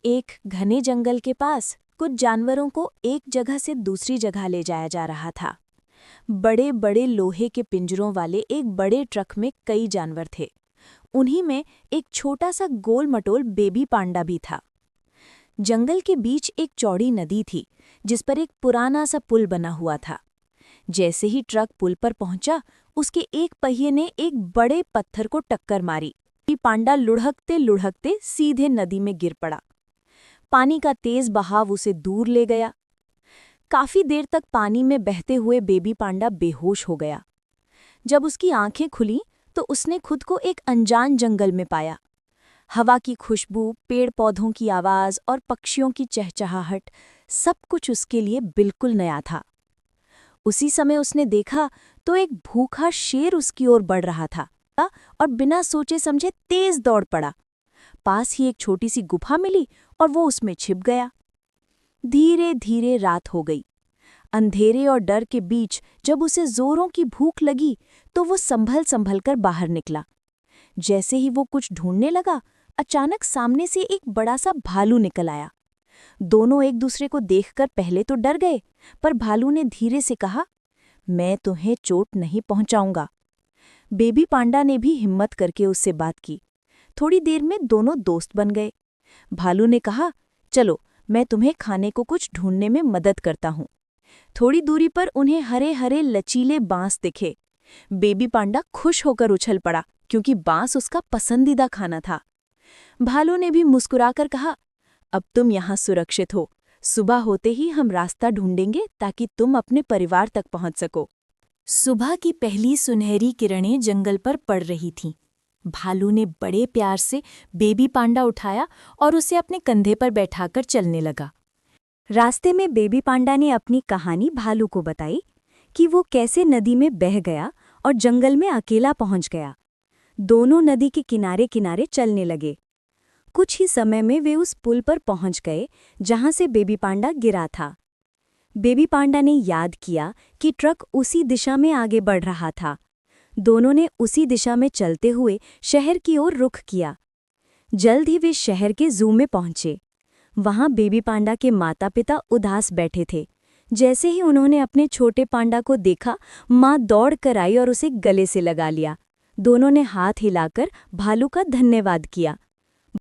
एक घने जंगल के पास कुछ जानवरों को एक जगह से दूसरी जगह ले जाया जा रहा था। बड़े बड़े लोहे के पिंजरों वाले एक बड़े ट्रक में कई जानवर थे। उन्हीं में एक छोटा सा गोल मटोल बेबी पांडा भी था। जंगल के बीच एक चौड़ी नदी थी जिस पर एक पुराना सा पुल बना हुआ था। जैसे ही ट्रक पुल पर पहुंचा, उसके एक पहिए ने एक बड़े पत्थर को टक्कर मारी। पांडा लुढ़कते लुढ़कते सीधे नदी में गिर पड़ा। पानी का तेज बहाव उसे दूर ले गया। काफी देर तक पानी में बहते हुए बेबी पांडा बेहोश हो गया। जब उसकी आंखें खुली तो उसने खुद को एक अनजान जंगल में पाया। हवा की खुशबू, पेड़ पौधों की आवाज और पक्षियों की चहचहाहट, सब कुछ उसके लिए बिल्कुल नया था। उसी समय उसने देखा तो एक भूखा शेर उसकी ओर बढ़ रहा था और बिना सोचे समझे तेज दौड़ पड़ा। पास ही एक छोटी सी गुफा मिली और वो उसमें छिप गया। धीरे धीरे रात हो गई। अंधेरे और डर के बीच जब उसे जोरों की भूख लगी तो वो संभल संभल कर बाहर निकला। जैसे ही वो कुछ ढूंढने लगा, अचानक सामने से एक बड़ा सा भालू निकल आया। दोनों एक दूसरे को देखकर पहले तो डर गए, पर भालू ने धीरे से कहा, मैं तुम्हें चोट नहीं पहुंचाऊंगा। बेबी पांडा ने भी हिम्मत करके उससे बात की। थोड़ी देर में दोनों दोस्त बन गए। भालू ने कहा, चलो मैं तुम्हें खाने को कुछ ढूंढने में मदद करता हूँ। थोड़ी दूरी पर उन्हें हरे हरे लचीले बांस दिखे। बेबी पांडा खुश होकर उछल पड़ा क्योंकि बांस उसका पसंदीदा खाना था। भालू ने भी मुस्कुराकर कहा, अब तुम यहाँ सुरक्षित हो। सुबह होते ही हम रास्ता ढूंढेंगे ताकि तुम अपने परिवार तक पहुंच सको। सुबह की पहली सुनहरी किरणें जंगल पर पड़ रही थीं। भालू ने बड़े प्यार से बेबी पांडा उठाया और उसे अपने कंधे पर बैठाकर चलने लगा। रास्ते में बेबी पांडा ने अपनी कहानी भालू को बताई कि वो कैसे नदी में बह गया और जंगल में अकेला पहुंच गया। दोनों नदी के किनारे किनारे चलने लगे। कुछ ही समय में वे उस पुल पर पहुंच गए जहां से बेबी पांडा गिरा था। बेबी पांडा ने याद किया कि ट्रक उसी दिशा में आगे बढ़ रहा था। दोनों ने उसी दिशा में चलते हुए शहर की ओर रुख किया। जल्द ही वे शहर के ज़ू में पहुंचे। वहां बेबी पांडा के माता पिता उदास बैठे थे। जैसे ही उन्होंने अपने छोटे पांडा को देखा, माँ दौड़ कर आई और उसे गले से लगा लिया। दोनों ने हाथ हिलाकर भालू का धन्यवाद किया।